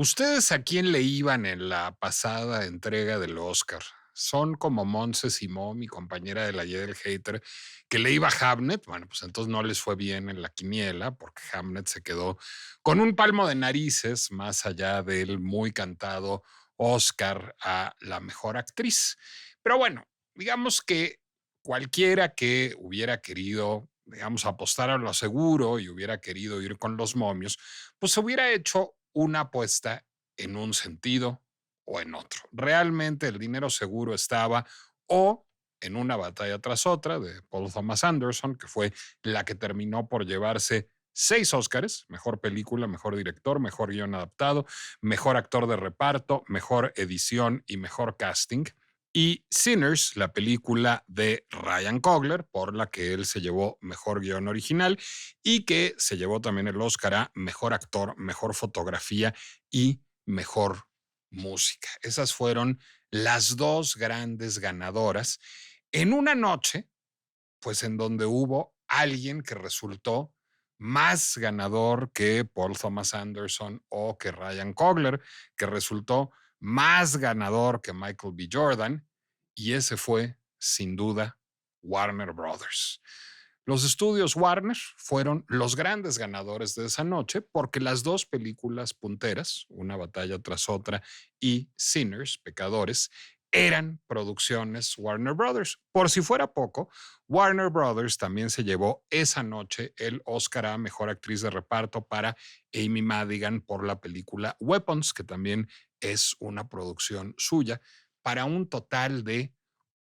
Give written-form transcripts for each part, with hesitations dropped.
¿Ustedes a quién le iban en la pasada entrega del Oscar? ¿Son como Montse Simón, mi compañera de la Y del Hater, que le iba a Hamnet? Bueno, pues entonces no les fue bien en la quiniela porque Hamnet se quedó con un palmo de narices más allá del muy cantado Oscar a la mejor actriz. Pero bueno, digamos que cualquiera que hubiera querido, digamos, apostar a lo seguro y hubiera querido ir con los momios, pues hubiera hecho una apuesta en un sentido o en otro. Realmente el dinero seguro estaba o en una batalla tras otra de Paul Thomas Anderson, que fue la que terminó por llevarse 6 Óscares: mejor película, mejor director, mejor guión adaptado, mejor actor de reparto, mejor edición y mejor casting. Y Sinners, la película de Ryan Coogler, por la que él se llevó mejor guión original y que se llevó también el Oscar a mejor actor, mejor fotografía y mejor música. Esas fueron las dos grandes ganadoras en una noche, pues en donde hubo alguien que resultó más ganador que Paul Thomas Anderson o que Ryan Coogler, que resultó más ganador que Michael B. Jordan, y ese fue, sin duda, Warner Brothers. Los estudios Warner fueron los grandes ganadores de esa noche porque las dos películas punteras, Una batalla tras otra y Sinners, Pecadores, eran producciones Warner Brothers. Por si fuera poco, Warner Brothers también se llevó esa noche el Oscar a Mejor Actriz de Reparto para Amy Madigan por la película Weapons, que también es una producción suya, para un total de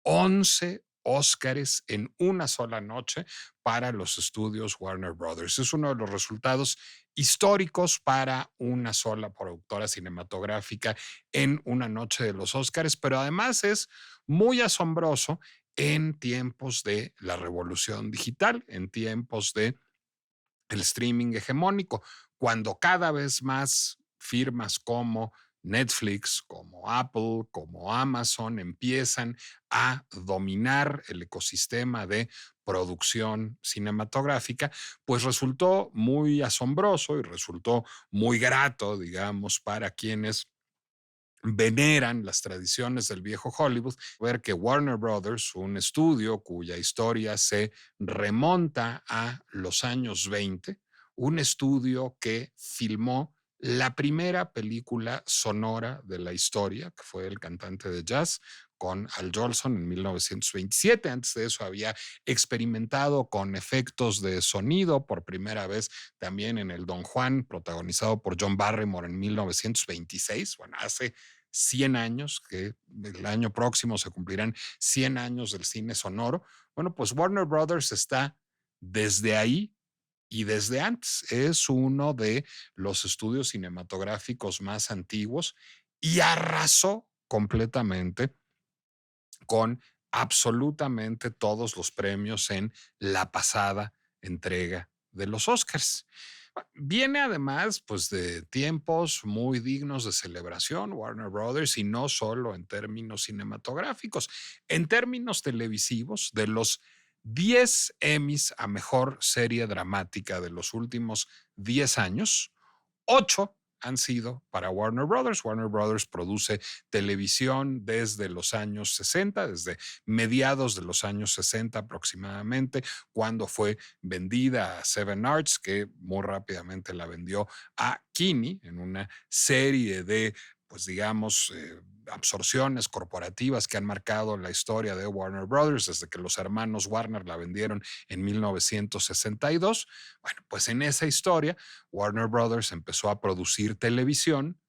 11 Óscares en una sola noche para los estudios Warner Brothers. Es uno de los resultados históricos para una sola productora cinematográfica en una noche de los Óscares, pero además es muy asombroso en tiempos de la revolución digital, en tiempos de el streaming hegemónico, cuando cada vez más firmas como Netflix, como Apple, como Amazon empiezan a dominar el ecosistema de producción cinematográfica, pues resultó muy asombroso y resultó muy grato, digamos, para quienes veneran las tradiciones del viejo Hollywood, ver que Warner Brothers, un estudio cuya historia se remonta a los años 20, un estudio que filmó la primera película sonora de la historia, que fue El cantante de jazz, con Al Jolson en 1927. Antes de eso había experimentado con efectos de sonido por primera vez también en el Don Juan, protagonizado por John Barrymore en 1926. Bueno, hace 100 años, que el año próximo se cumplirán 100 años del cine sonoro. Bueno, pues Warner Brothers está desde ahí y desde antes. Es uno de los estudios cinematográficos más antiguos y arrasó completamente con absolutamente todos los premios en la pasada entrega de los Oscars. Viene además pues de tiempos muy dignos de celebración Warner Brothers, y no solo en términos cinematográficos, en términos televisivos. De los 10 Emmys a mejor serie dramática de los últimos 10 años, 8 han sido para Warner Brothers. Warner Brothers produce televisión desde los años 60, desde mediados de los años 60 aproximadamente, cuando fue vendida a Seven Arts, que muy rápidamente la vendió a Kinney en una serie de, pues digamos, absorciones corporativas que han marcado la historia de Warner Brothers desde que los hermanos Warner la vendieron en 1962. Bueno, pues en esa historia Warner Brothers empezó a producir televisión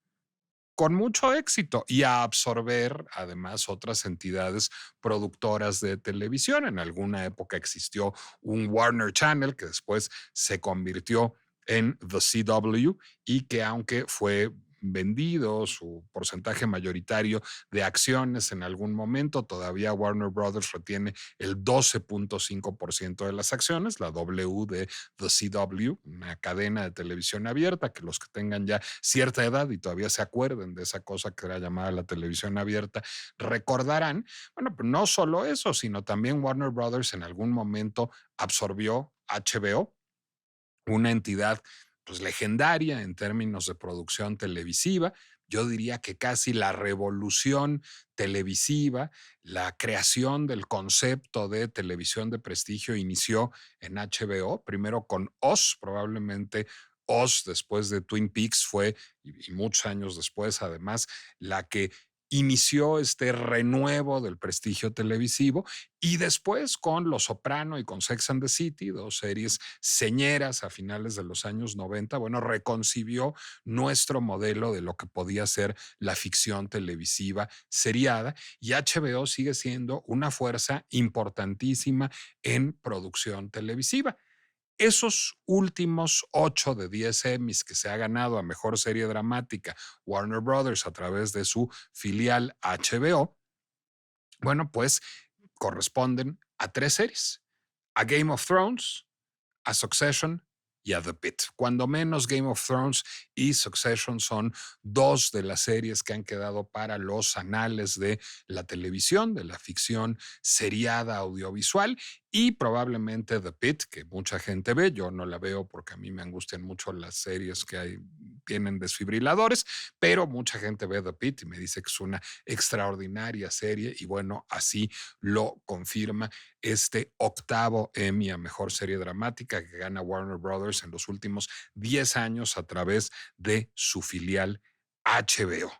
con mucho éxito y a absorber además otras entidades productoras de televisión. En alguna época existió un Warner Channel que después se convirtió en The CW, y que, aunque fue vendido su porcentaje mayoritario de acciones en algún momento, todavía Warner Brothers retiene el 12.5% de las acciones. La W de The CW, una cadena de televisión abierta, que los que tengan ya cierta edad y todavía se acuerden de esa cosa que era llamada la televisión abierta, recordarán. Bueno, pero no solo eso, sino también Warner Brothers en algún momento absorbió HBO, una entidad pues legendaria en términos de producción televisiva. Yo diría que casi la revolución televisiva, la creación del concepto de televisión de prestigio inició en HBO, primero con Oz, probablemente Oz después de Twin Peaks fue, y muchos años después además, la que inició este renuevo del prestigio televisivo y después con Los Soprano y con Sex and the City, dos series señeras a finales de los años 90, bueno, reconcibió nuestro modelo de lo que podía ser la ficción televisiva seriada y HBO sigue siendo una fuerza importantísima en producción televisiva. Esos últimos 8 de 10 Emmys que se ha ganado a mejor serie dramática Warner Brothers a través de su filial HBO, bueno, pues corresponden a 3 series: a Game of Thrones, a Succession y a The Pitt. Cuando menos Game of Thrones y Succession son dos de las series que han quedado para los anales de la televisión, de la ficción seriada audiovisual y probablemente The Pitt, que mucha gente ve. Yo no la veo porque a mí me angustian mucho las series que hay, tienen desfibriladores, pero mucha gente ve The Pitt y me dice que es una extraordinaria serie y bueno, así lo confirma este octavo Emmy a mejor serie dramática que gana Warner Brothers en los últimos 10 años a través de su filial HBO.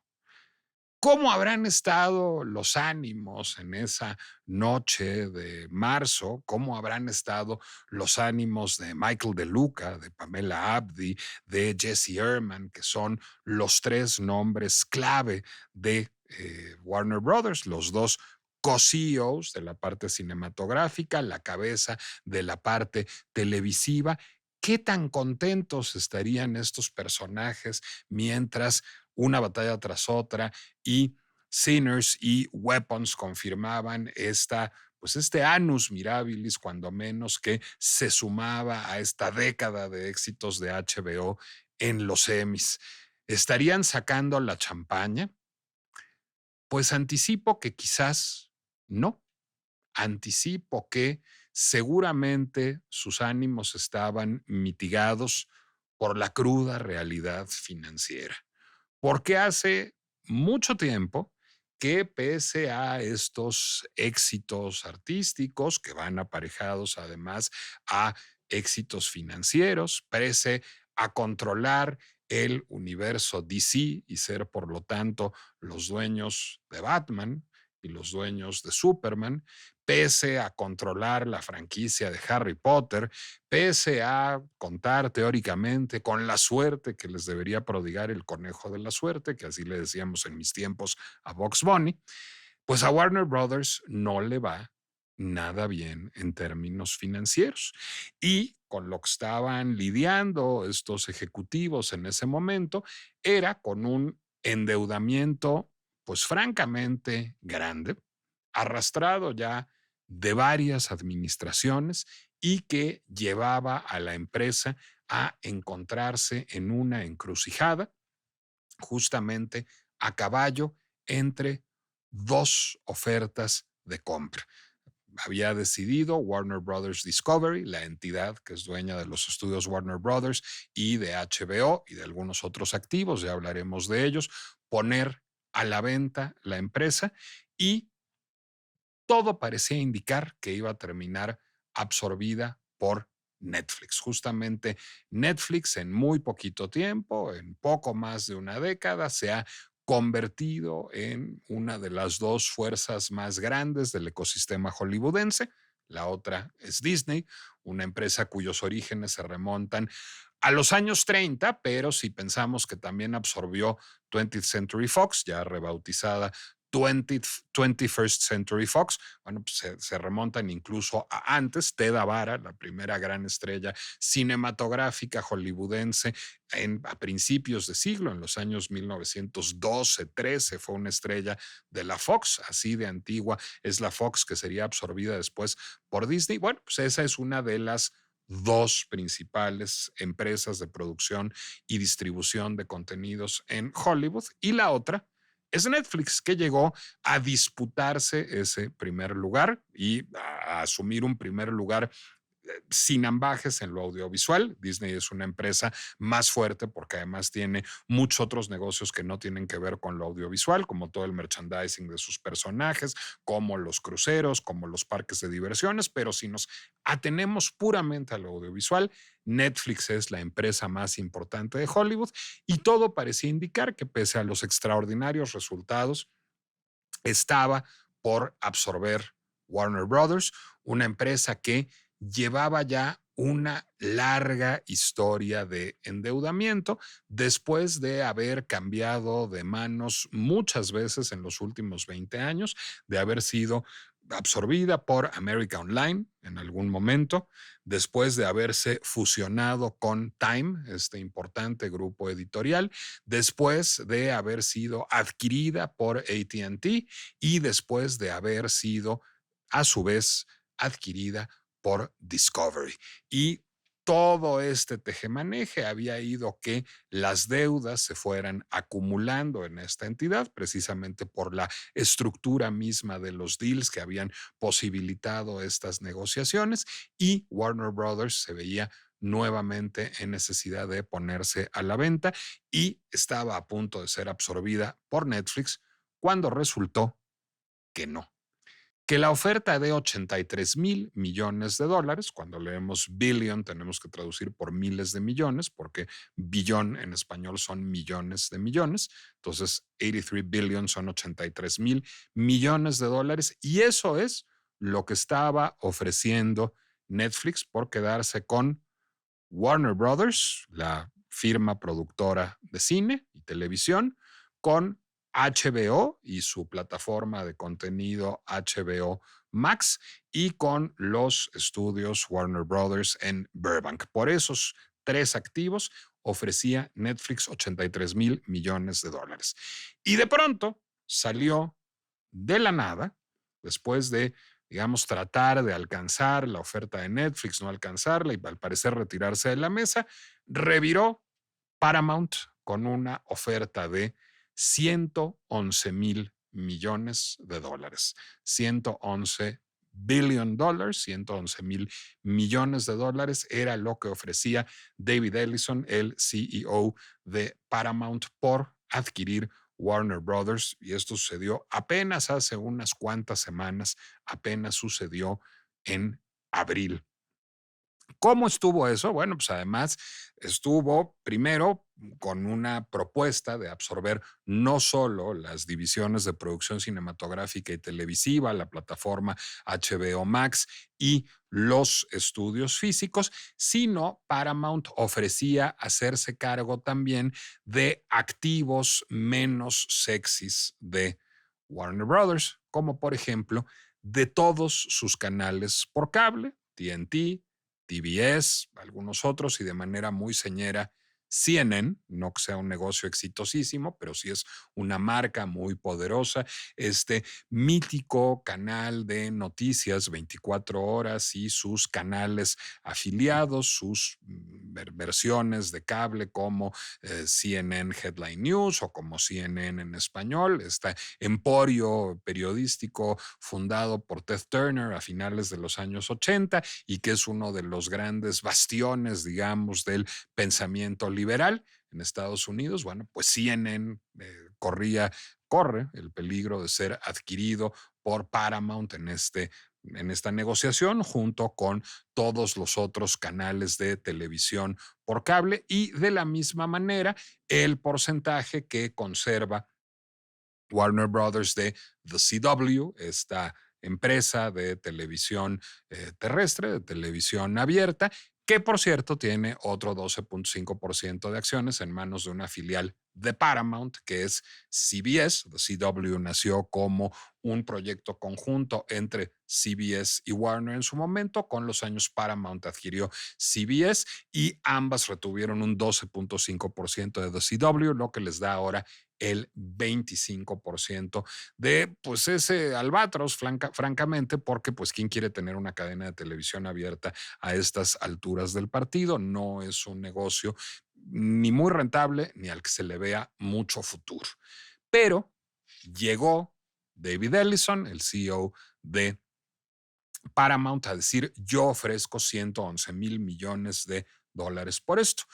¿Cómo habrán estado los ánimos en esa noche de marzo? ¿Cómo habrán estado los ánimos de Michael De Luca, de Pamela Abdi, de Jesse Ehrman, que son los tres nombres clave de Warner Brothers, los dos co-CEOs de la parte cinematográfica, la cabeza de la parte televisiva? ¿Qué tan contentos estarían estos personajes mientras una batalla tras otra y Sinners y Weapons confirmaban pues este annus mirabilis, cuando menos, que se sumaba a esta década de éxitos de HBO en los Emmys? ¿Estarían sacando la champaña? Pues anticipo que quizás no. Anticipo que seguramente sus ánimos estaban mitigados por la cruda realidad financiera, porque hace mucho tiempo que pese a estos éxitos artísticos que van aparejados además a éxitos financieros, pese a controlar el universo DC y ser por lo tanto los dueños de Batman y los dueños de Superman, pese a controlar la franquicia de Harry Potter, pese a contar teóricamente con la suerte que les debería prodigar el conejo de la suerte, que así le decíamos en mis tiempos a Bugs Bunny, pues a Warner Brothers no le va nada bien en términos financieros. Y con lo que estaban lidiando estos ejecutivos en ese momento era con un endeudamiento, pues francamente grande, arrastrado ya de varias administraciones y que llevaba a la empresa a encontrarse en una encrucijada justamente a caballo entre dos ofertas de compra. Había decidido Warner Brothers Discovery, la entidad que es dueña de los estudios Warner Brothers y de HBO y de algunos otros activos, ya hablaremos de ellos, poner a la venta la empresa y todo parecía indicar que iba a terminar absorbida por Netflix. Justamente Netflix en muy poquito tiempo, en poco más de una década, se ha convertido en una de las dos fuerzas más grandes del ecosistema hollywoodense. La otra es Disney, una empresa cuyos orígenes se remontan a los años 30, pero si pensamos que también absorbió 20th Century Fox, ya rebautizada 21st Century Fox, bueno, pues se remontan incluso a antes. Ted Avara, la primera gran estrella cinematográfica hollywoodense a principios de siglo, en los años 1912-13, fue una estrella de la Fox, así de antigua es la Fox, que sería absorbida después por Disney. Bueno, pues esa es una de las dos principales empresas de producción y distribución de contenidos en Hollywood, y la otra es Netflix, que llegó a disputarse ese primer lugar y a asumir un primer lugar sin ambajes en lo audiovisual. Disney es una empresa más fuerte porque además tiene muchos otros negocios que no tienen que ver con lo audiovisual, como todo el merchandising de sus personajes, como los cruceros, como los parques de diversiones, pero si nos atenemos puramente a lo audiovisual, Netflix es la empresa más importante de Hollywood y todo parecía indicar que pese a los extraordinarios resultados, estaba por absorber Warner Brothers, una empresa que llevaba ya una larga historia de endeudamiento después de haber cambiado de manos muchas veces en los últimos 20 años, de haber sido absorbida por America Online en algún momento, después de haberse fusionado con Time, este importante grupo editorial, después de haber sido adquirida por AT&T y después de haber sido a su vez adquirida por Discovery. Y todo este tejemaneje había ido que las deudas se fueran acumulando en esta entidad, precisamente por la estructura misma de los deals que habían posibilitado estas negociaciones, y Warner Brothers se veía nuevamente en necesidad de ponerse a la venta y estaba a punto de ser absorbida por Netflix cuando resultó que no, que la oferta de $83,000 millones, cuando leemos billion tenemos que traducir por miles de millones, porque billón en español son millones de millones, entonces 83 billion son $83,000 millones, y eso es lo que estaba ofreciendo Netflix por quedarse con Warner Brothers, la firma productora de cine y televisión, con HBO y su plataforma de contenido HBO Max y con los estudios Warner Brothers en Burbank. Por esos tres activos ofrecía Netflix $83,000 millones. Y de pronto salió de la nada, después de, digamos, tratar de alcanzar la oferta de Netflix, no alcanzarla y al parecer retirarse de la mesa, reviró Paramount con una oferta de $111,000 millones. 111 billion, $111,000 millones era lo que ofrecía David Ellison, el CEO de Paramount, por adquirir Warner Brothers, y esto sucedió apenas hace unas cuantas semanas, apenas sucedió en abril. ¿Cómo estuvo eso? Bueno, pues además estuvo primero con una propuesta de absorber no solo las divisiones de producción cinematográfica y televisiva, la plataforma HBO Max y los estudios físicos, sino Paramount ofrecía hacerse cargo también de activos menos sexys de Warner Brothers, como por ejemplo de todos sus canales por cable, TNT, TBS, algunos otros, y de manera muy señera CNN, no que sea un negocio exitosísimo, pero sí es una marca muy poderosa, este mítico canal de noticias 24 horas y sus canales afiliados, sus versiones de cable como CNN Headline News o como CNN en español, este emporio periodístico fundado por Ted Turner a finales de los años 80 y que es uno de los grandes bastiones, digamos, del pensamiento liberal en Estados Unidos. Bueno, pues CNN corre el peligro de ser adquirido por Paramount en esta negociación, junto con todos los otros canales de televisión por cable, y de la misma manera el porcentaje que conserva Warner Brothers de The CW, esta empresa de televisión terrestre, de televisión abierta, que por cierto tiene otro 12,5% de acciones en manos de una filial de Paramount, que es CBS. The CW nació como un proyecto conjunto entre CBS y Warner en su momento. Con los años Paramount adquirió CBS y ambas retuvieron un 12,5% de The CW, lo que les da ahora el 25% de pues ese albatros, francamente, porque pues quién quiere tener una cadena de televisión abierta a estas alturas del partido. No es un negocio ni muy rentable ni al que se le vea mucho futuro. Pero llegó David Ellison, el CEO de Paramount a decir, yo ofrezco 111,000 millones de dólares por esto.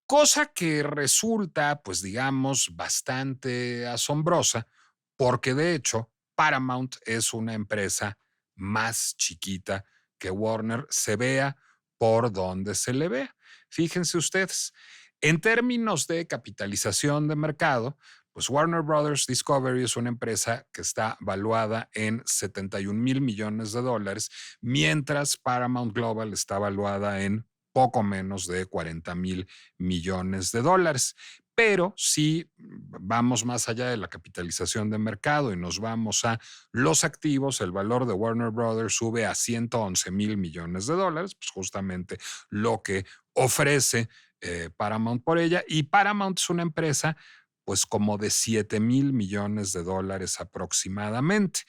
Cosa que resulta, pues digamos, bastante asombrosa, porque de hecho Paramount es una empresa más chiquita que Warner, se vea por donde se le vea. Fíjense ustedes, en términos de capitalización de mercado, pues Warner Brothers Discovery es una empresa que está valuada en 71,000 millones de dólares, mientras Paramount Global está valuada en poco menos de 40,000 millones de dólares. Pero si vamos más allá de la capitalización de mercado y nos vamos a los activos, el valor de Warner Brothers sube a 111,000 millones de dólares, pues justamente lo que ofrece Paramount por ella. Y Paramount es una empresa pues como de 7,000 millones de dólares aproximadamente.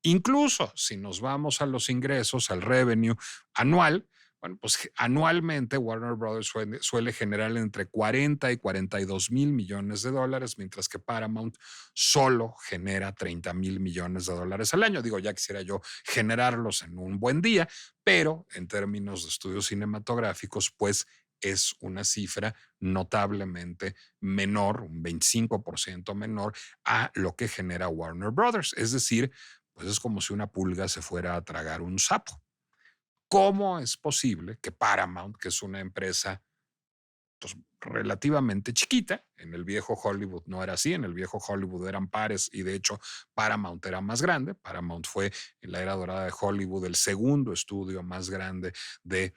Incluso si nos vamos a los ingresos, al revenue anual, bueno, pues anualmente Warner Brothers suele generar entre 40 y 42,000 millones de dólares, mientras que Paramount solo genera 30,000 millones de dólares al año. Digo, ya quisiera yo generarlos en un buen día, pero en términos de estudios cinematográficos, pues es una cifra notablemente menor, un 25% menor a lo que genera Warner Brothers. Es decir, pues es como si una pulga se fuera a tragar un sapo. ¿Cómo es posible que Paramount, que es una empresa pues, relativamente chiquita, en el viejo Hollywood no era así, en el viejo Hollywood eran pares y de hecho Paramount era más grande? Paramount fue en la era dorada de Hollywood el segundo estudio más grande de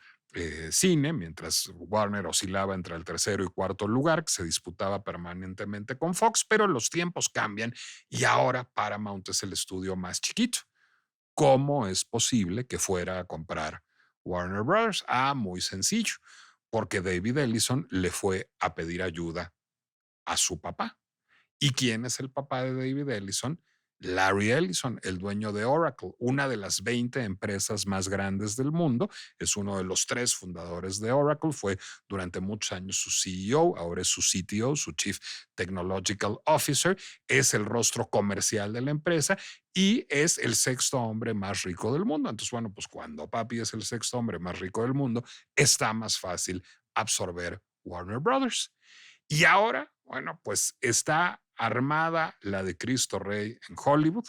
cine, mientras Warner oscilaba entre el tercero y cuarto lugar, que se disputaba permanentemente con Fox, pero los tiempos cambian y ahora Paramount es el estudio más chiquito. ¿Cómo es posible que fuera a comprar Warner Brothers? Ah, muy sencillo, porque David Ellison le fue a pedir ayuda a su papá. ¿Y quién es el papá de David Ellison? Larry Ellison, el dueño de Oracle, una de las 20 empresas más grandes del mundo. Es uno de los tres fundadores de Oracle. Fue durante muchos años su CEO, ahora es su CTO, su Chief Technological Officer. Es el rostro comercial de la empresa y es el sexto hombre más rico del mundo. Entonces, bueno, pues cuando papi es el sexto hombre más rico del mundo, está más fácil absorber Warner Brothers. Y ahora, bueno, pues está armada la de Cristo Rey en Hollywood.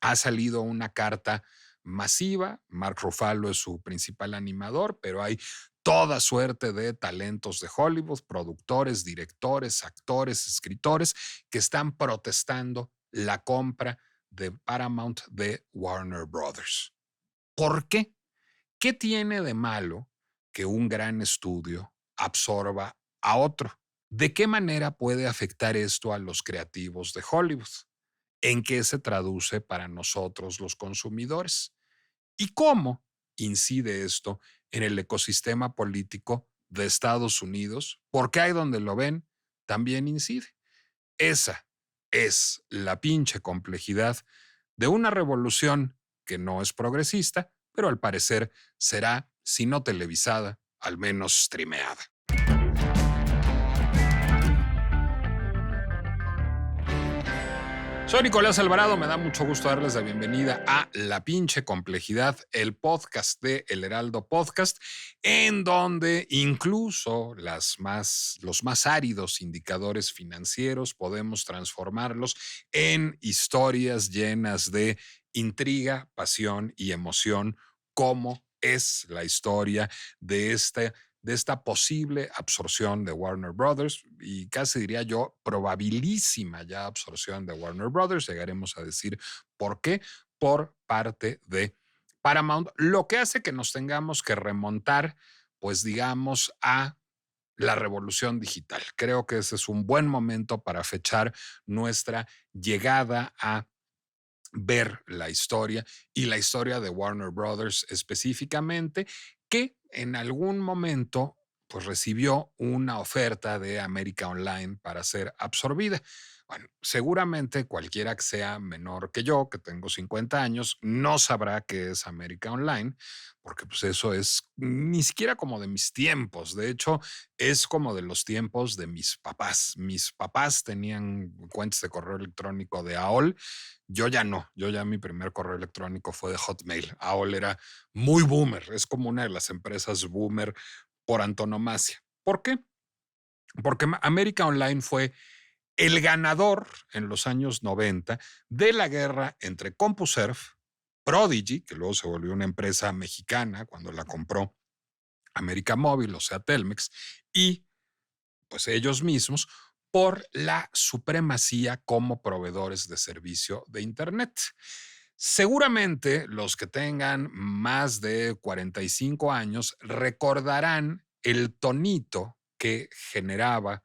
Ha salido una carta masiva. Mark Ruffalo es su principal animador, pero hay toda suerte de talentos de Hollywood, productores, directores, actores, escritores, que están protestando la compra de Paramount de Warner Brothers. ¿Por qué? ¿Qué tiene de malo que un gran estudio absorba a otro? ¿De qué manera puede afectar esto a los creativos de Hollywood? ¿En qué se traduce para nosotros los consumidores? ¿Y cómo incide esto en el ecosistema político de Estados Unidos? Porque hay donde lo ven, también incide. Esa es la pinche complejidad de una revolución que no es progresista, pero al parecer será, si no televisada, al menos streameada. Soy Nicolás Alvarado, me da mucho gusto darles la bienvenida a La Pinche Complejidad, el podcast de El Heraldo Podcast, en donde incluso los más áridos indicadores financieros podemos transformarlos en historias llenas de intriga, pasión y emoción, como es la historia de esta posible absorción de Warner Brothers y casi diría yo probabilísima ya absorción de Warner Brothers. Llegaremos a decir por qué por parte de Paramount, lo que hace que nos tengamos que remontar, pues digamos, a la revolución digital. Creo que ese es un buen momento para fechar nuestra llegada a ver la historia y la historia de Warner Brothers específicamente, que en algún momento pues recibió una oferta de América Online para ser absorbida. Bueno, seguramente cualquiera que sea menor que yo, que tengo 50 años, no sabrá qué es América Online, porque pues eso es ni siquiera como de mis tiempos. De hecho, es como de los tiempos de mis papás. Mis papás tenían cuentas de correo electrónico de AOL. Yo ya no. Yo ya mi primer correo electrónico fue de Hotmail. AOL era muy boomer. Es como una de las empresas boomer por antonomasia. ¿Por qué? Porque América Online fue el ganador en los años 90 de la guerra entre CompuServe, Prodigy, que luego se volvió una empresa mexicana cuando la compró América Móvil, o sea, Telmex, y pues ellos mismos por la supremacía como proveedores de servicio de Internet. Seguramente los que tengan más de 45 años recordarán el tonito que generaba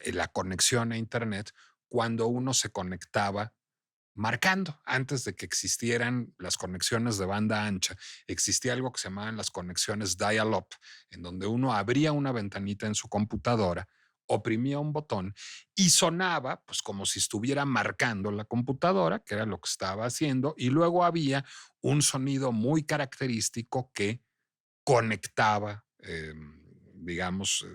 la conexión a Internet cuando uno se conectaba marcando. Antes de que existieran las conexiones de banda ancha, existía algo que se llamaban las conexiones dial-up, en donde uno abría una ventanita en su computadora, oprimía un botón y sonaba pues como si estuviera marcando la computadora, que era lo que estaba haciendo, y luego había un sonido muy característico que conectaba, digamos,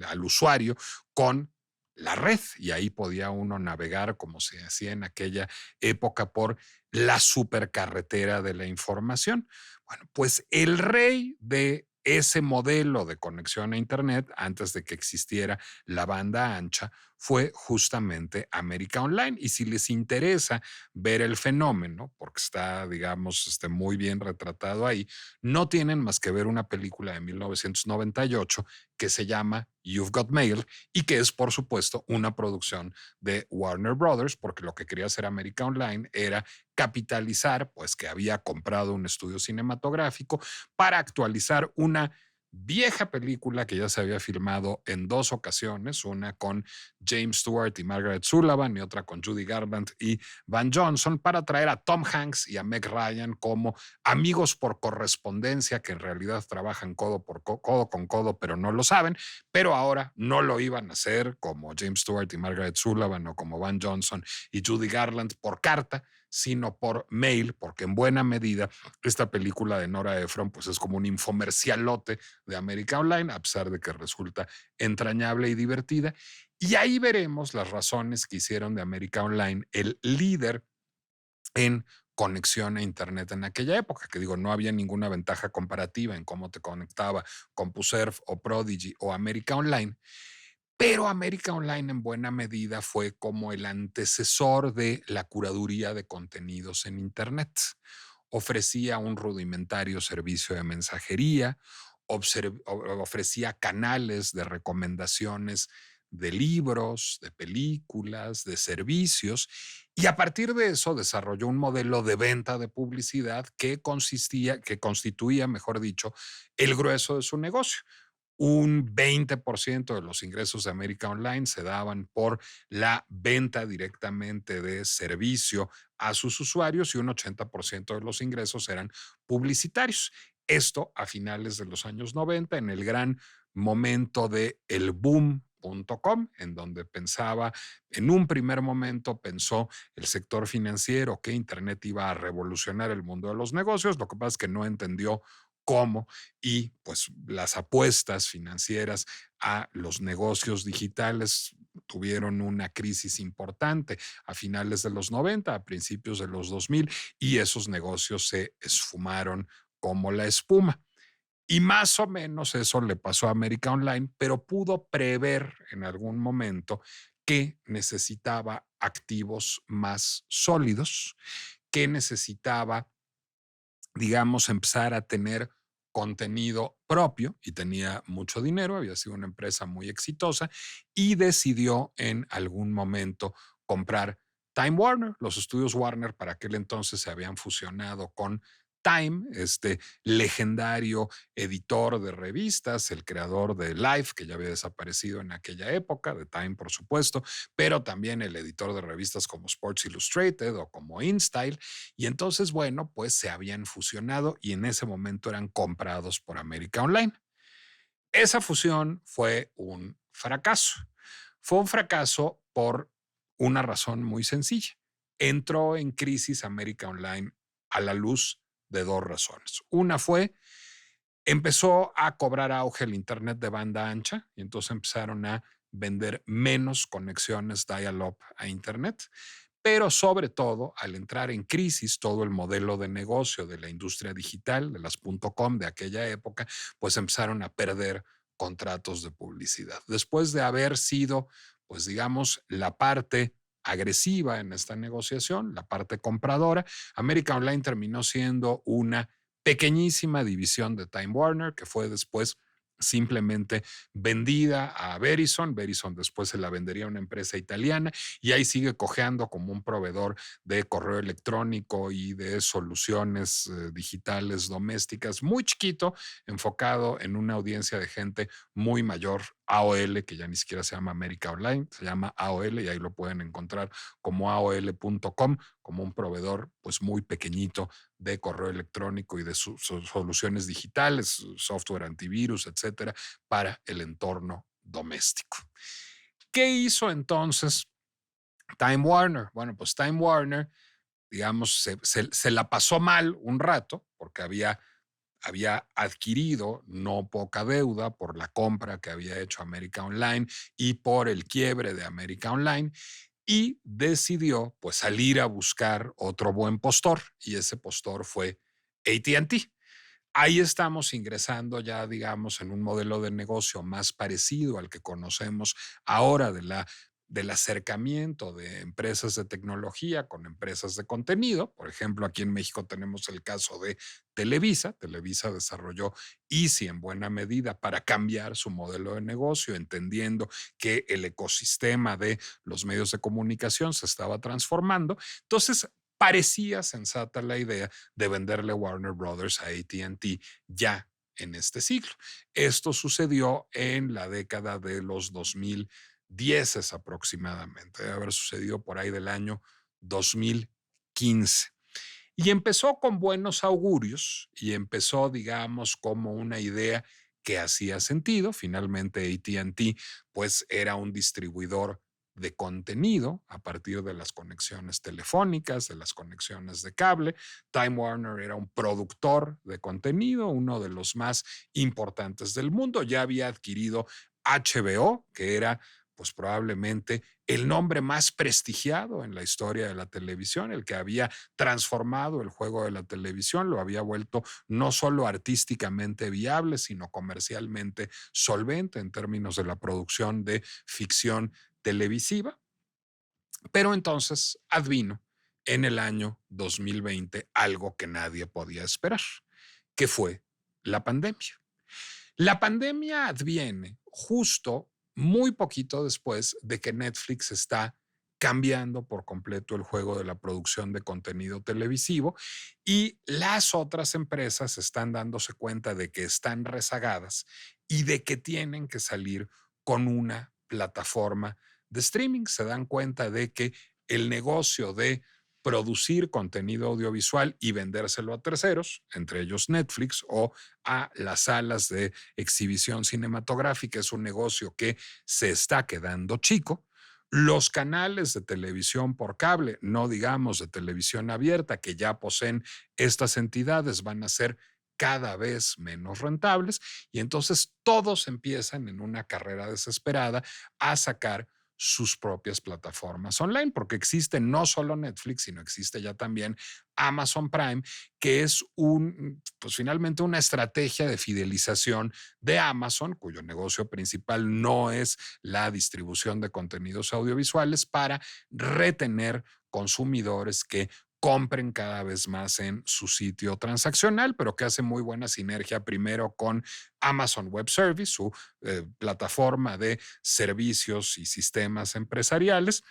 al usuario con la red y ahí podía uno navegar como se hacía en aquella época por la supercarretera de la información. Bueno, pues el rey de ese modelo de conexión a Internet, antes de que existiera la banda ancha, fue justamente América Online. Y si les interesa ver el fenómeno, porque está, digamos, muy bien retratado ahí, no tienen más que ver una película de 1998 que se llama You've Got Mail y que es, por supuesto, una producción de Warner Brothers, porque lo que quería hacer América Online era capitalizar, pues que había comprado un estudio cinematográfico para actualizar una vieja película que ya se había filmado en dos ocasiones, una con James Stewart y Margaret Sullivan y otra con Judy Garland y Van Johnson, para traer a Tom Hanks y a Meg Ryan como amigos por correspondencia que en realidad trabajan codo con codo, pero no lo saben, pero ahora no lo iban a hacer como James Stewart y Margaret Sullivan o como Van Johnson y Judy Garland por carta, sino por mail, porque en buena medida esta película de Nora Ephron pues es como un infomercialote de América Online, a pesar de que resulta entrañable y divertida. Y ahí veremos las razones que hicieron de América Online el líder en conexión a Internet en aquella época, que digo, no había ninguna ventaja comparativa en cómo te conectaba CompuServe o Prodigy o América Online, pero América Online en buena medida fue como el antecesor de la curaduría de contenidos en Internet. Ofrecía un rudimentario servicio de mensajería, ofrecía canales de recomendaciones de libros, de películas, de servicios, y a partir de eso desarrolló un modelo de venta de publicidad que constituía, mejor dicho, el grueso de su negocio. Un 20% de los ingresos de América Online se daban por la venta directamente de servicio a sus usuarios y un 80% de los ingresos eran publicitarios. Esto a finales de los años 90, en el gran momento de el boom.com, en donde pensaba, en un primer momento pensó el sector financiero que Internet iba a revolucionar el mundo de los negocios. Lo que pasa es que no entendió cómo y pues las apuestas financieras a los negocios digitales tuvieron una crisis importante a finales de los 90, a principios de los 2000 y esos negocios se esfumaron como la espuma. Y más o menos eso le pasó a América Online, pero pudo prever en algún momento que necesitaba activos más sólidos, que necesitaba, digamos, empezar a tener contenido propio y tenía mucho dinero, había sido una empresa muy exitosa y decidió en algún momento comprar Time Warner. Los estudios Warner para aquel entonces se habían fusionado con Time, este legendario editor de revistas, el creador de Life, que ya había desaparecido en aquella época, de Time por supuesto, pero también el editor de revistas como Sports Illustrated o como InStyle. Y entonces, bueno, pues se habían fusionado y en ese momento eran comprados por América Online. Esa fusión fue un fracaso. Fue un fracaso por una razón muy sencilla. Entró en crisis América Online a la luz de dos razones. Una fue, empezó a cobrar auge el Internet de banda ancha y entonces empezaron a vender menos conexiones dial-up a Internet, pero sobre todo al entrar en crisis todo el modelo de negocio de la industria digital, de las .com de aquella época, pues empezaron a perder contratos de publicidad. Después de haber sido, pues digamos, la parte agresiva en esta negociación, la parte compradora, América Online terminó siendo una pequeñísima división de Time Warner, que fue después simplemente vendida a Verizon. Verizon después se la vendería a una empresa italiana y ahí sigue cojeando como un proveedor de correo electrónico y de soluciones digitales domésticas muy chiquito, enfocado en una audiencia de gente muy mayor, AOL, que ya ni siquiera se llama América Online, se llama AOL y ahí lo pueden encontrar como aol.com, como un proveedor pues muy pequeñito de correo electrónico y de soluciones digitales, software antivirus, etcétera, para el entorno doméstico. ¿Qué hizo entonces Time Warner? Bueno, pues Time Warner, digamos, se la pasó mal un rato porque había adquirido no poca deuda por la compra que había hecho América Online y por el quiebre de América Online y decidió pues salir a buscar otro buen postor y ese postor fue AT&T. Ahí estamos ingresando ya, digamos, en un modelo de negocio más parecido al que conocemos ahora del acercamiento de empresas de tecnología con empresas de contenido. Por ejemplo, aquí en México tenemos el caso de Televisa. Televisa desarrolló Easy en buena medida para cambiar su modelo de negocio, entendiendo que el ecosistema de los medios de comunicación se estaba transformando. Entonces, parecía sensata la idea de venderle Warner Brothers a AT&T ya en este siglo. Esto sucedió en la década de los 2010 aproximadamente, debe haber sucedido por ahí del año 2015. Y empezó con buenos augurios y empezó, digamos, como una idea que hacía sentido. Finalmente, AT&T pues era un distribuidor de contenido a partir de las conexiones telefónicas, de las conexiones de cable. Time Warner era un productor de contenido, uno de los más importantes del mundo. Ya había adquirido HBO, que era pues probablemente el nombre más prestigiado en la historia de la televisión, el que había transformado el juego de la televisión, lo había vuelto no solo artísticamente viable, sino comercialmente solvente en términos de la producción de ficción televisiva. Pero entonces advino en el año 2020 algo que nadie podía esperar, que fue la pandemia. La pandemia adviene justo muy poquito después de que Netflix está cambiando por completo el juego de la producción de contenido televisivo y las otras empresas están dándose cuenta de que están rezagadas y de que tienen que salir con una plataforma de streaming. Se dan cuenta de que el negocio de producir contenido audiovisual y vendérselo a terceros, entre ellos Netflix, o a las salas de exhibición cinematográfica, es un negocio que se está quedando chico. Los canales de televisión por cable, no digamos de televisión abierta, que ya poseen estas entidades, van a ser cada vez menos rentables y entonces todos empiezan en una carrera desesperada a sacar sus propias plataformas online, porque existe no solo Netflix, sino existe ya también Amazon Prime, que es pues finalmente una estrategia de fidelización de Amazon, cuyo negocio principal no es la distribución de contenidos audiovisuales, para retener consumidores que compren cada vez más en su sitio transaccional, pero que hace muy buena sinergia primero con Amazon Web Service, su plataforma de servicios y sistemas empresariales,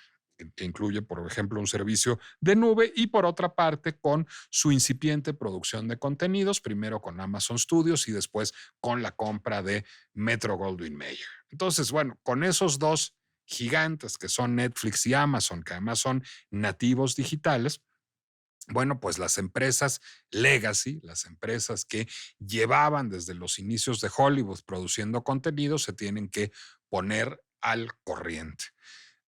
que incluye, por ejemplo, un servicio de nube, y por otra parte con su incipiente producción de contenidos, primero con Amazon Studios y después con la compra de Metro Goldwyn Mayer. Entonces, bueno, con esos dos gigantes que son Netflix y Amazon, que además son nativos digitales, Bueno, pues las empresas legacy, las empresas que llevaban desde los inicios de Hollywood produciendo contenido, se tienen que poner al corriente.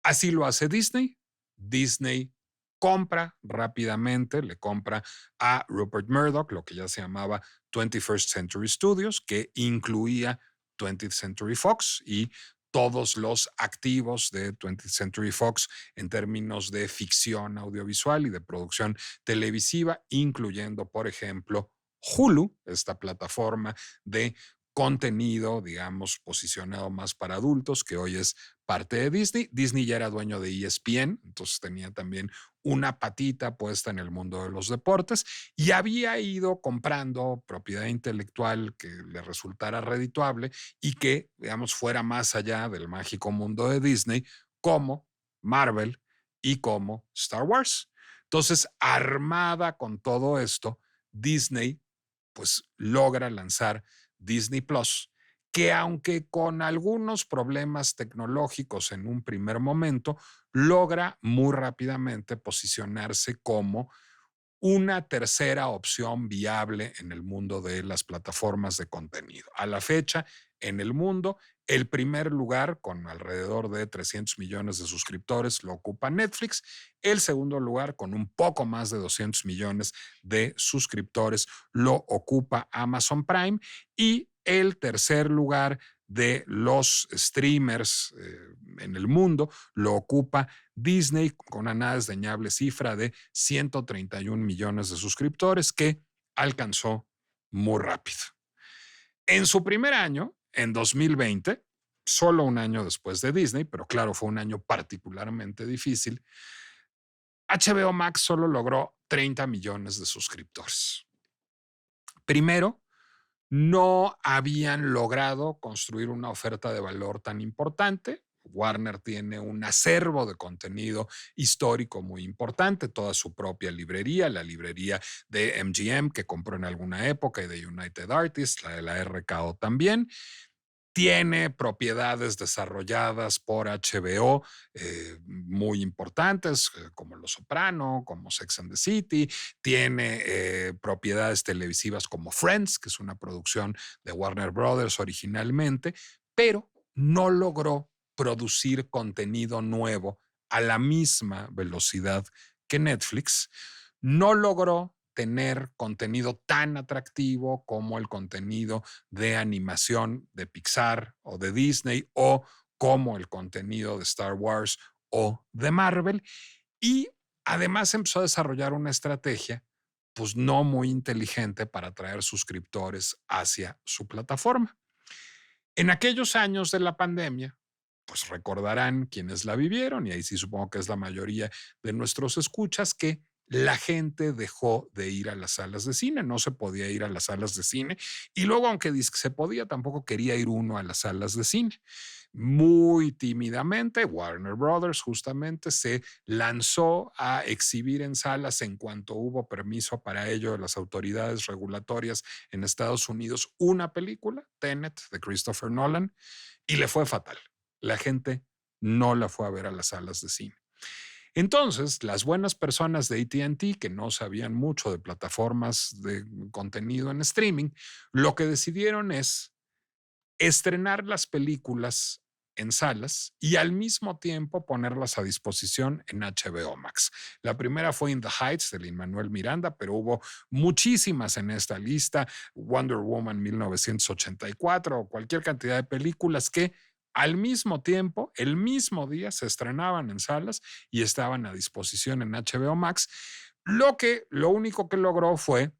Así lo hace Disney. Disney compra rápidamente, le compra a Rupert Murdoch lo que ya se llamaba 21st Century Studios, que incluía 20th Century Fox y todos los activos de 20th Century Fox en términos de ficción audiovisual y de producción televisiva, incluyendo, por ejemplo, Hulu, esta plataforma de contenido, digamos, posicionado más para adultos, que hoy es parte de Disney. Disney ya era dueño de ESPN, entonces tenía también una patita puesta en el mundo de los deportes y había ido comprando propiedad intelectual que le resultara redituable y que, digamos, fuera más allá del mágico mundo de Disney, como Marvel y como Star Wars. Entonces, armada con todo esto, Disney pues logra lanzar Disney Plus, que aunque con algunos problemas tecnológicos en un primer momento, logra muy rápidamente posicionarse como una tercera opción viable en el mundo de las plataformas de contenido. A la fecha, en el mundo, el primer lugar, con alrededor de 300 millones de suscriptores, lo ocupa Netflix. El segundo lugar, con un poco más de 200 millones de suscriptores, lo ocupa Amazon Prime. Y el tercer lugar de los streamers en el mundo lo ocupa Disney con una nada desdeñable cifra de 131 millones de suscriptores que alcanzó muy rápido. En su primer año, en 2020, solo un año después de Disney, pero claro, fue un año particularmente difícil, HBO Max solo logró 30 millones de suscriptores. Primero, no habían logrado construir una oferta de valor tan importante. Warner tiene un acervo de contenido histórico muy importante, toda su propia librería, la librería de MGM que compró en alguna época y de United Artists, la de la RKO también. Tiene propiedades desarrolladas por HBO muy importantes, como Los Soprano, como Sex and the City. Tiene propiedades televisivas como Friends, que es una producción de Warner Brothers originalmente, pero no logró producir contenido nuevo a la misma velocidad que Netflix. No logró tener contenido tan atractivo como el contenido de animación de Pixar o de Disney o como el contenido de Star Wars o de Marvel. Y además empezó a desarrollar una estrategia pues no muy inteligente para atraer suscriptores hacia su plataforma. En aquellos años de la pandemia, pues recordarán quienes la vivieron, y ahí sí supongo que es la mayoría de nuestros escuchas, que la gente dejó de ir a las salas de cine, no se podía ir a las salas de cine, y luego, aunque se podía, tampoco quería ir uno a las salas de cine. Muy tímidamente, Warner Brothers justamente se lanzó a exhibir en salas en cuanto hubo permiso para ello de las autoridades regulatorias en Estados Unidos una película, Tenet, de Christopher Nolan, y le fue fatal. La gente no la fue a ver a las salas de cine. Entonces, las buenas personas de AT&T, que no sabían mucho de plataformas de contenido en streaming, lo que decidieron es estrenar las películas en salas y al mismo tiempo ponerlas a disposición en HBO Max. La primera fue In the Heights de Lin-Manuel Miranda, pero hubo muchísimas en esta lista, Wonder Woman 1984 o cualquier cantidad de películas que al mismo tiempo, el mismo día, se estrenaban en salas y estaban a disposición en HBO Max. Lo único que logró fue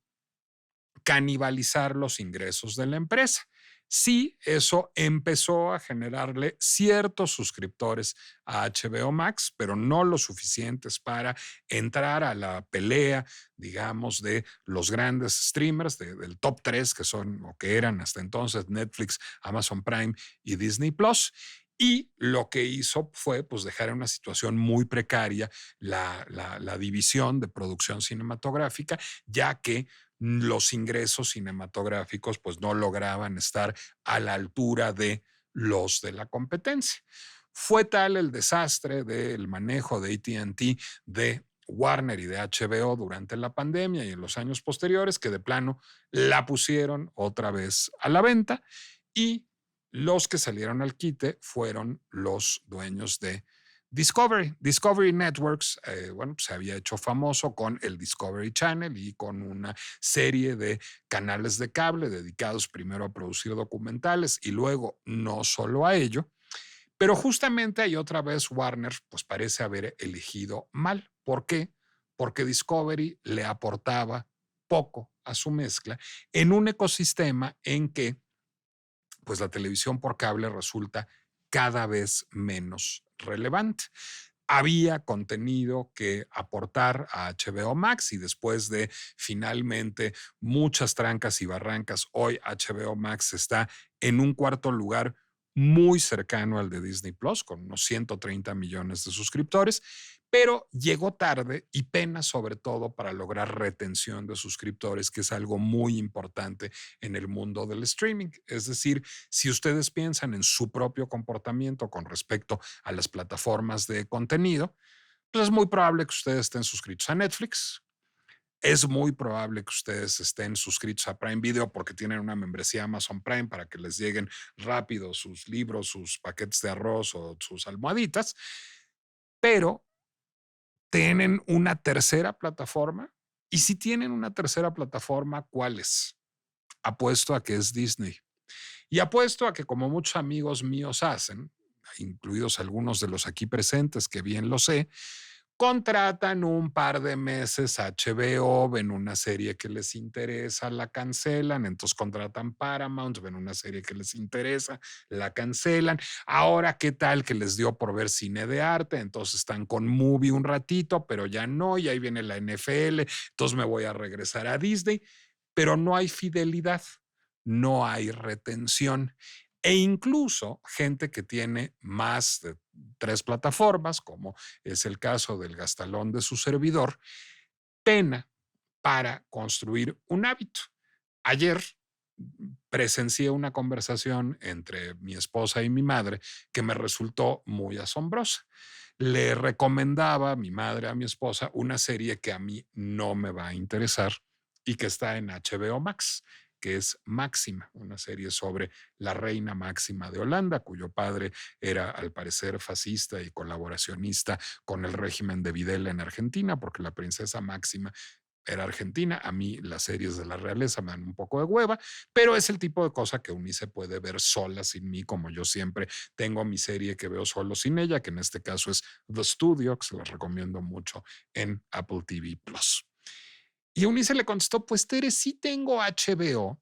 canibalizar los ingresos de la empresa. Sí, eso empezó a generarle ciertos suscriptores a HBO Max, pero no lo suficientes para entrar a la pelea, digamos, de los grandes streamers del top 3, que son o que eran hasta entonces Netflix, Amazon Prime y Disney Plus. Y lo que hizo fue pues, dejar en una situación muy precaria la división de producción cinematográfica, ya que los ingresos cinematográficos pues no lograban estar a la altura de los de la competencia. Fue tal el desastre del manejo de AT&T de Warner y de HBO durante la pandemia y en los años posteriores, que de plano la pusieron otra vez a la venta, y los que salieron al quite fueron los dueños de Discovery. Discovery Networks, bueno, pues se había hecho famoso con el Discovery Channel y con una serie de canales de cable dedicados primero a producir documentales y luego no solo a ello, pero justamente ahí otra vez Warner pues parece haber elegido mal. ¿Por qué? Porque Discovery le aportaba poco a su mezcla en un ecosistema en que pues la televisión por cable resulta cada vez menos relevante. Había contenido que aportar a HBO Max y después de finalmente muchas trancas y barrancas, hoy HBO Max está en un cuarto lugar muy cercano al de Disney Plus, con unos 130 millones de suscriptores, pero llegó tarde y pena sobre todo para lograr retención de suscriptores, que es algo muy importante en el mundo del streaming. Es decir, si ustedes piensan en su propio comportamiento con respecto a las plataformas de contenido, pues es muy probable que ustedes estén suscritos a Netflix. Es muy probable que ustedes estén suscritos a Prime Video porque tienen una membresía Amazon Prime para que les lleguen rápido sus libros, sus paquetes de arroz o sus almohaditas, pero tienen una tercera plataforma. Y si tienen una tercera plataforma, ¿cuál es? Apuesto a que es Disney. Y apuesto a que, como muchos amigos míos hacen, incluidos algunos de los aquí presentes, que bien lo sé, contratan un par de meses HBO, ven una serie que les interesa, la cancelan, entonces contratan Paramount, ven una serie que les interesa, la cancelan. Ahora, ¿qué tal que les dio por ver cine de arte? Entonces están con Movie un ratito, pero ya no, y ahí viene la NFL, entonces me voy a regresar a Disney, pero no hay fidelidad, no hay retención. E incluso gente que tiene más de 3 plataformas, como es el caso del gastalón de su servidor, pena para construir un hábito. Ayer presencié una conversación entre mi esposa y mi madre que me resultó muy asombrosa. Le recomendaba mi madre a mi esposa una serie que a mí no me va a interesar y que está en HBO Max, que es Máxima, una serie sobre la reina Máxima de Holanda, cuyo padre era al parecer fascista y colaboracionista con el régimen de Videla en Argentina, porque la princesa Máxima era argentina. A mí las series de la realeza me dan un poco de hueva, pero es el tipo de cosa que Unice puede ver sola sin mí, como yo siempre tengo mi serie que veo solo sin ella, que en este caso es The Studio, que se las recomiendo mucho en Apple TV Plus. Y Unice le contestó, pues Tere, sí tengo HBO,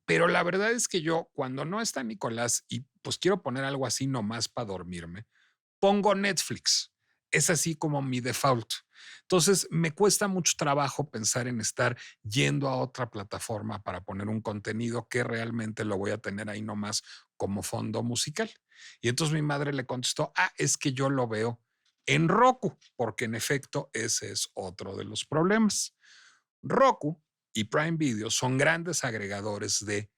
pero la verdad es que yo cuando no está Nicolás y pues quiero poner algo así nomás para dormirme, pongo Netflix. Es así como mi default. Entonces, me cuesta mucho trabajo pensar en estar yendo a otra plataforma para poner un contenido que realmente lo voy a tener ahí nomás como fondo musical. Y entonces mi madre le contestó, es que yo lo veo en Roku, porque en efecto ese es otro de los problemas. Roku y Prime Video son grandes agregadores de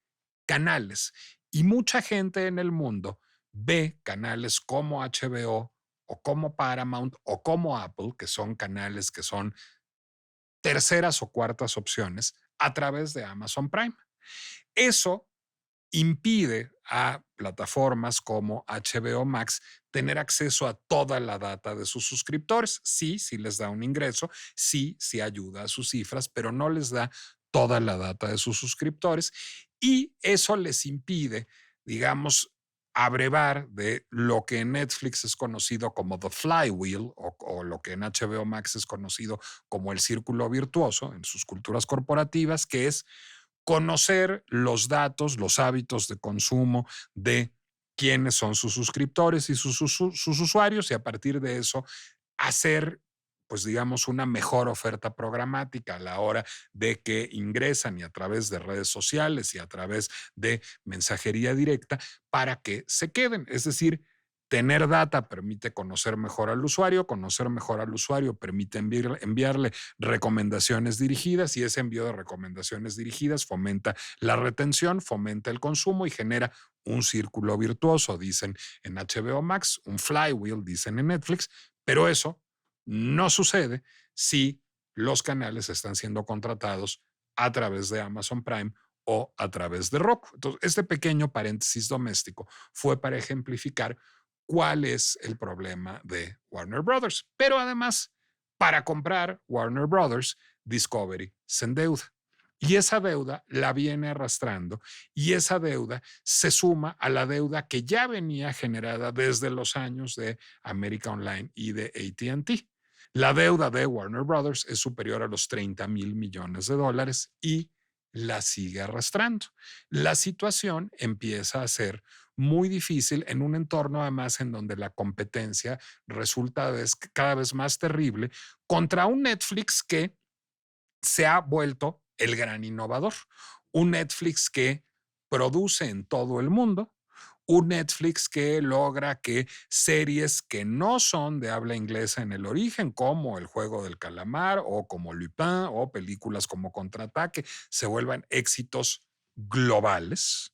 canales y mucha gente en el mundo ve canales como HBO o como Paramount o como Apple, que son canales que son terceras o cuartas opciones a través de Amazon Prime. Eso impide a plataformas como HBO Max tener acceso a toda la data de sus suscriptores. Sí, sí les da un ingreso, sí, sí ayuda a sus cifras, pero no les da toda la data de sus suscriptores y eso les impide, digamos, abrevar de lo que en Netflix es conocido como The Flywheel o lo que en HBO Max es conocido como el círculo virtuoso en sus culturas corporativas, que es conocer los datos, los hábitos de consumo de quiénes son sus suscriptores y sus usuarios y a partir de eso hacer, pues digamos, una mejor oferta programática a la hora de que ingresan y a través de redes sociales y a través de mensajería directa para que se queden. Es decir, tener data permite conocer mejor al usuario permite enviarle recomendaciones dirigidas y ese envío de recomendaciones dirigidas fomenta la retención, fomenta el consumo y genera un círculo virtuoso, dicen en HBO Max, un flywheel, dicen en Netflix, pero eso no sucede si los canales están siendo contratados a través de Amazon Prime o a través de Roku. Entonces, este pequeño paréntesis doméstico fue para ejemplificar cuál es el problema de Warner Brothers. Pero además, para comprar Warner Brothers, Discovery se endeuda. Y esa deuda la viene arrastrando y esa deuda se suma a la deuda que ya venía generada desde los años de América Online y de AT&T. La deuda de Warner Brothers es superior a los $30,000 millones y la sigue arrastrando. La situación empieza a ser muy difícil en un entorno además en donde la competencia resulta cada vez más terrible contra un Netflix que se ha vuelto el gran innovador. Un Netflix que produce en todo el mundo, un Netflix que logra que series que no son de habla inglesa en el origen, como El Juego del Calamar o como Lupin o películas como Contraataque, se vuelvan éxitos globales.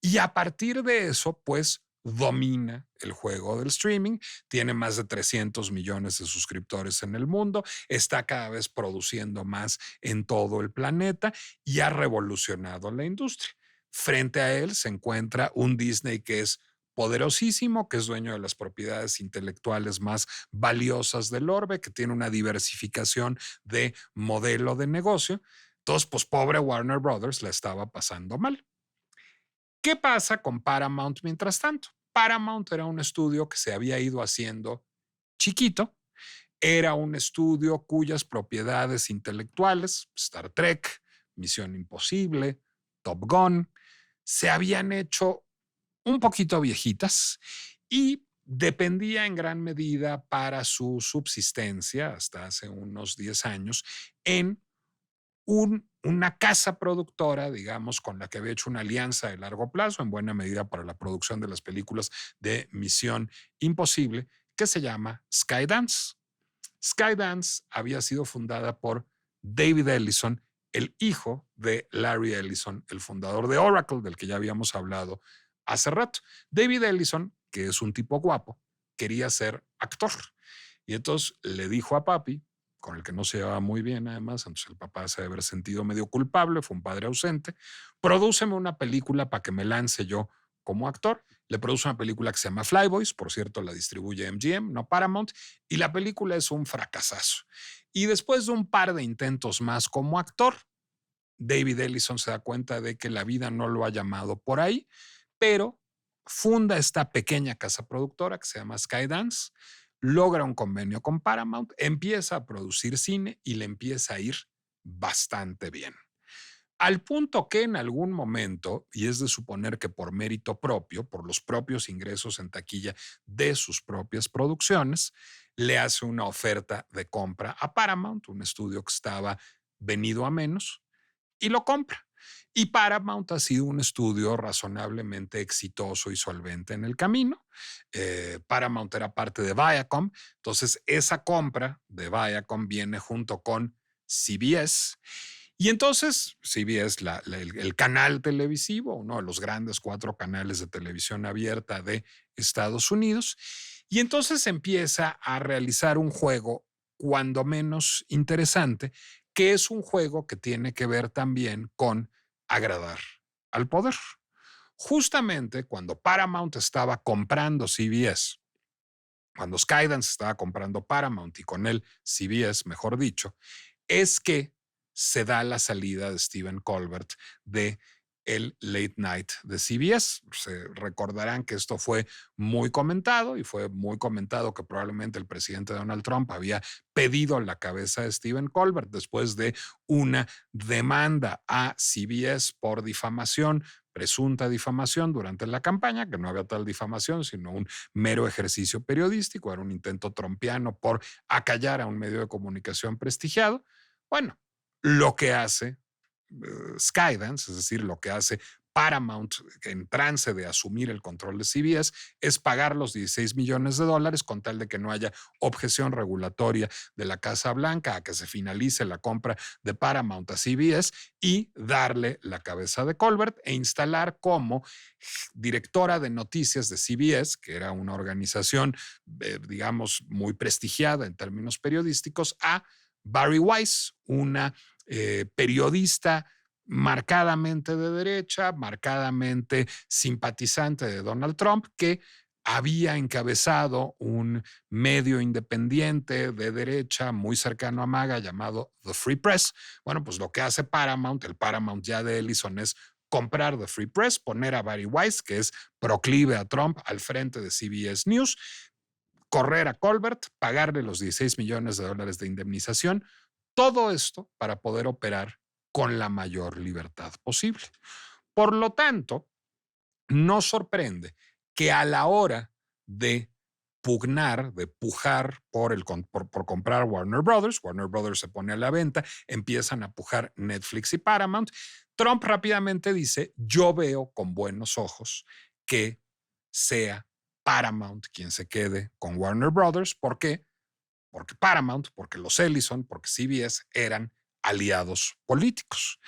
Y a partir de eso, pues domina el juego del streaming, tiene más de 300 millones de suscriptores en el mundo, está cada vez produciendo más en todo el planeta y ha revolucionado la industria. Frente a él se encuentra un Disney que es poderosísimo, que es dueño de las propiedades intelectuales más valiosas del orbe, que tiene una diversificación de modelo de negocio. Entonces, pues pobre Warner Brothers la estaba pasando mal. ¿Qué pasa con Paramount mientras tanto? Paramount era un estudio que se había ido haciendo chiquito, era un estudio cuyas propiedades intelectuales, Star Trek, Misión Imposible, Top Gun, se habían hecho un poquito viejitas y dependía en gran medida para su subsistencia hasta hace unos 10 años en una casa productora, digamos, con la que había hecho una alianza de largo plazo, en buena medida para la producción de las películas de Misión Imposible, que se llama Skydance. Skydance había sido fundada por David Ellison, el hijo de Larry Ellison, el fundador de Oracle, del que ya habíamos hablado hace rato. David Ellison, que es un tipo guapo, quería ser actor. Y entonces le dijo a papi, con el que no se llevaba muy bien además, entonces el papá se debe haber sentido medio culpable, fue un padre ausente, prodúceme una película para que me lance yo como actor. Le produce una película que se llama Flyboys, por cierto, la distribuye MGM, no Paramount, y la película es un fracasazo. Y después de un par de intentos más como actor, David Ellison se da cuenta de que la vida no lo ha llamado por ahí, pero funda esta pequeña casa productora que se llama Skydance, logra un convenio con Paramount, empieza a producir cine y le empieza a ir bastante bien. Al punto que en algún momento, y es de suponer que por mérito propio, por los propios ingresos en taquilla de sus propias producciones, le hace una oferta de compra a Paramount, un estudio que estaba venido a menos, y lo compra. Y Paramount ha sido un estudio razonablemente exitoso y solvente en el camino. Paramount era parte de Viacom, entonces esa compra de Viacom viene junto con CBS. Y entonces CBS, el canal televisivo, uno de los grandes 4 canales de televisión abierta de Estados Unidos, y entonces empieza a realizar un juego cuando menos interesante, que es un juego que tiene que ver también con agradar al poder. Justamente cuando Paramount estaba comprando CBS, cuando Skydance estaba comprando Paramount y con él CBS, mejor dicho, es que se da la salida de Stephen Colbert de el late night de CBS. Se recordarán que esto fue muy comentado y fue muy comentado que probablemente el presidente Donald Trump había pedido la cabeza de Stephen Colbert después de una demanda a CBS por difamación, presunta difamación durante la campaña, que no había tal difamación, sino un mero ejercicio periodístico, era un intento trompiano por acallar a un medio de comunicación prestigiado. Bueno, lo que hace Skydance, es decir, lo que hace Paramount, en trance de asumir el control de CBS, es pagar los $16 millones con tal de que no haya objeción regulatoria de la Casa Blanca a que se finalice la compra de Paramount a CBS y darle la cabeza de Colbert e instalar como directora de noticias de CBS, que era una organización, digamos, muy prestigiada en términos periodísticos, a Barry Weiss, una periodista marcadamente de derecha, marcadamente simpatizante de Donald Trump, que había encabezado un medio independiente de derecha muy cercano a MAGA llamado The Free Press. Bueno, pues lo que hace Paramount, el Paramount ya de Ellison, es comprar The Free Press, poner a Barry Weiss, que es proclive a Trump, al frente de CBS News, correr a Colbert, pagarle los $16 millones de indemnización, todo esto para poder operar con la mayor libertad posible. Por lo tanto, no sorprende que a la hora de pugnar, de pujar por comprar Warner Brothers se pone a la venta, empiezan a pujar Netflix y Paramount. Trump rápidamente dice, yo veo con buenos ojos que sea Paramount quien se quede con Warner Brothers. ¿Por qué? Porque Paramount, porque los Ellison, porque CBS eran aliados políticos.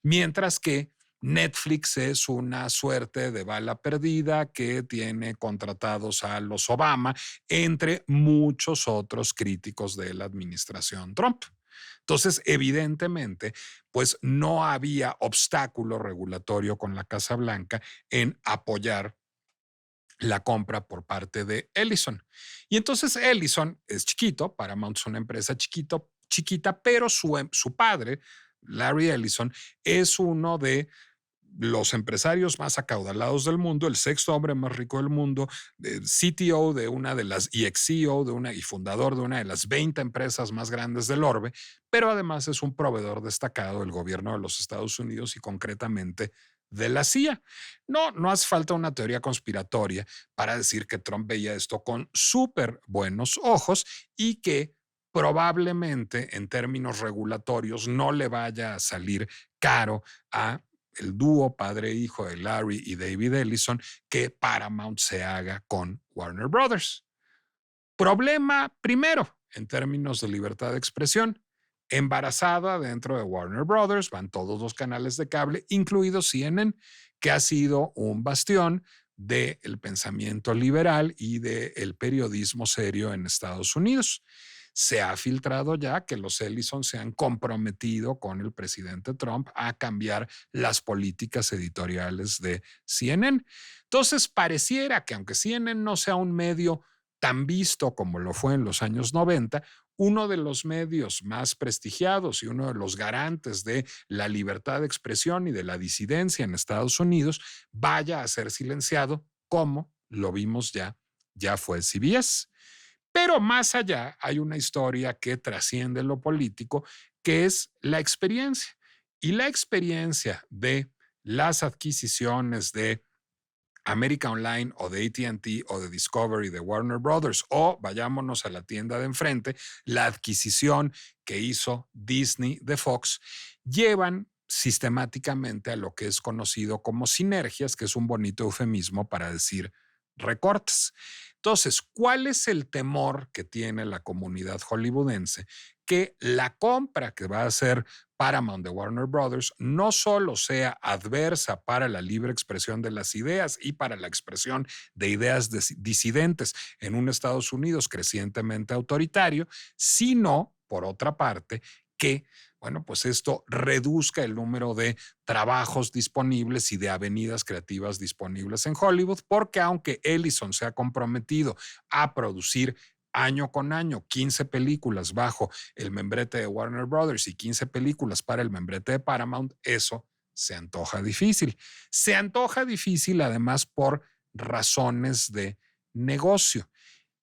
Mientras que Netflix es una suerte de bala perdida que tiene contratados a los Obama, entre muchos otros críticos de la administración Trump. Entonces, evidentemente, pues no había obstáculo regulatorio con la Casa Blanca en apoyar la compra por parte de Ellison. Y entonces Ellison es chiquito, Paramount es una empresa chiquita, pero su padre, Larry Ellison, es uno de los empresarios más acaudalados del mundo, el sexto hombre más rico del mundo, CTO de una de las, y ex-CEO de una, y fundador de una de las 20 empresas más grandes del orbe, pero además es un proveedor destacado del gobierno de los Estados Unidos y concretamente de la CIA. No hace falta una teoría conspiratoria para decir que Trump veía esto con súper buenos ojos y que probablemente en términos regulatorios no le vaya a salir caro a el dúo padre-hijo de Larry y David Ellison que Paramount se haga con Warner Brothers. Problema primero, en términos de libertad de expresión. Embarazada dentro de Warner Brothers, van todos los canales de cable, incluido CNN, que ha sido un bastión del pensamiento liberal y del periodismo serio en Estados Unidos. Se ha filtrado ya que los Ellison se han comprometido con el presidente Trump a cambiar las políticas editoriales de CNN. Entonces, pareciera que aunque CNN no sea un medio tan visto como lo fue en los años 90, uno de los medios más prestigiados y uno de los garantes de la libertad de expresión y de la disidencia en Estados Unidos vaya a ser silenciado, como lo vimos ya fue CBS. Pero más allá hay una historia que trasciende lo político, que es la experiencia. Y la experiencia de las adquisiciones de América Online o de AT&T o de Discovery de Warner Brothers, o vayámonos a la tienda de enfrente, la adquisición que hizo Disney de Fox, llevan sistemáticamente a lo que es conocido como sinergias, que es un bonito eufemismo para decir recortes. Entonces, ¿cuál es el temor que tiene la comunidad hollywoodense? Que la compra que va a hacer Paramount de Warner Brothers no solo sea adversa para la libre expresión de las ideas y para la expresión de ideas disidentes en un Estados Unidos crecientemente autoritario, sino, por otra parte, que bueno, pues esto reduzca el número de trabajos disponibles y de avenidas creativas disponibles en Hollywood, porque aunque Ellison se ha comprometido a producir año con año 15 películas bajo el membrete de Warner Brothers y 15 películas para el membrete de Paramount, eso se antoja difícil. Se antoja difícil además por razones de negocio.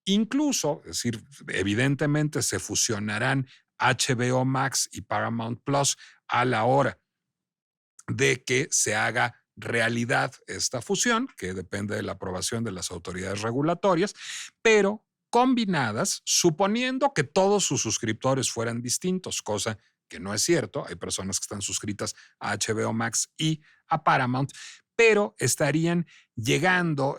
Incluso, es decir, evidentemente se fusionarán HBO Max y Paramount Plus a la hora de que se haga realidad esta fusión, que depende de la aprobación de las autoridades regulatorias, pero combinadas, suponiendo que todos sus suscriptores fueran distintos, cosa que no es cierto. Hay personas que están suscritas a HBO Max y a Paramount, pero estarían llegando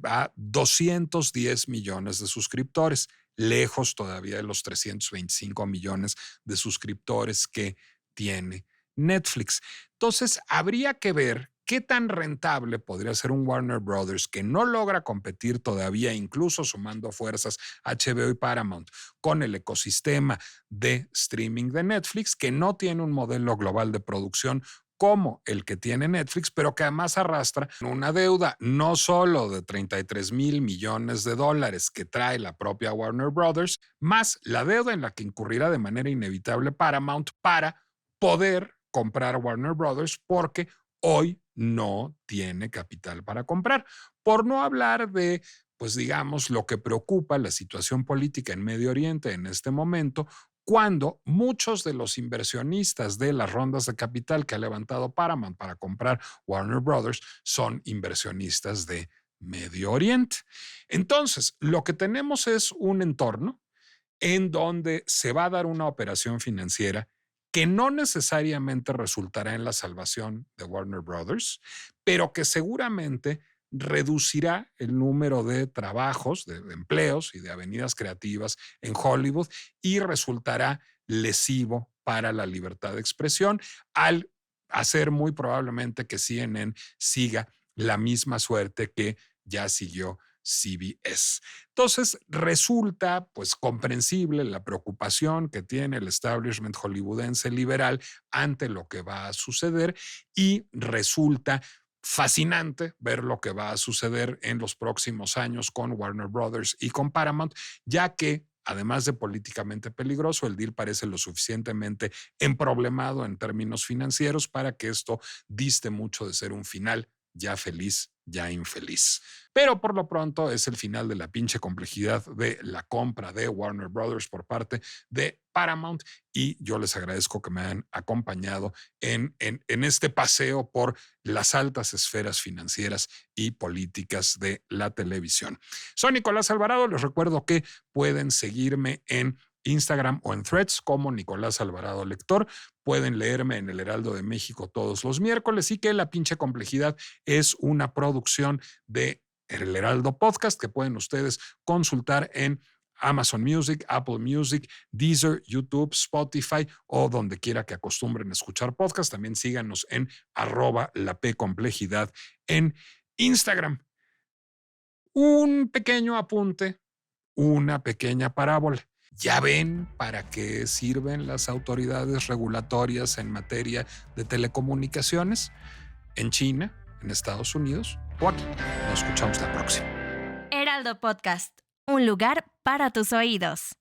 a 210 millones de suscriptores, lejos todavía de los 325 millones de suscriptores que tiene Netflix. Entonces, habría que ver qué tan rentable podría ser un Warner Brothers que no logra competir todavía, incluso sumando fuerzas HBO y Paramount, con el ecosistema de streaming de Netflix, que no tiene un modelo global de producción como el que tiene Netflix, pero que además arrastra una deuda no solo de 33 mil millones de dólares que trae la propia Warner Brothers, más la deuda en la que incurrirá de manera inevitable Paramount para poder comprar Warner Brothers, porque hoy no tiene capital para comprar. Por no hablar de, pues digamos, lo que preocupa la situación política en Medio Oriente en este momento, cuando muchos de los inversionistas de las rondas de capital que ha levantado Paramount para comprar Warner Brothers son inversionistas de Medio Oriente. Entonces, lo que tenemos es un entorno en donde se va a dar una operación financiera que no necesariamente resultará en la salvación de Warner Brothers, pero que seguramente reducirá el número de trabajos, de empleos y de avenidas creativas en Hollywood y resultará lesivo para la libertad de expresión al hacer muy probablemente que CNN siga la misma suerte que ya siguió CBS. Entonces, resulta pues comprensible la preocupación que tiene el establishment hollywoodense liberal ante lo que va a suceder y resulta fascinante ver lo que va a suceder en los próximos años con Warner Brothers y con Paramount, ya que además de políticamente peligroso, el deal parece lo suficientemente emproblemado en términos financieros para que esto diste mucho de ser un final ya feliz, ya infeliz. Pero por lo pronto es el final de la pinche complejidad de la compra de Warner Brothers por parte de Paramount y yo les agradezco que me hayan acompañado en este paseo por las altas esferas financieras y políticas de la televisión. Soy Nicolás Alvarado, les recuerdo que pueden seguirme en Instagram o en Threads como Nicolás Alvarado Lector. Pueden leerme en El Heraldo de México todos los miércoles y que La Pinche Complejidad es una producción de El Heraldo Podcast que pueden ustedes consultar en Amazon Music, Apple Music, Deezer, YouTube, Spotify o donde quiera que acostumbren a escuchar podcast. También síganos en @lapcomplejidad en Instagram. Un pequeño apunte, una pequeña parábola. ¿Ya ven para qué sirven las autoridades regulatorias en materia de telecomunicaciones? ¿En China, en Estados Unidos o aquí? Nos escuchamos la próxima. Heraldo Podcast, un lugar para tus oídos.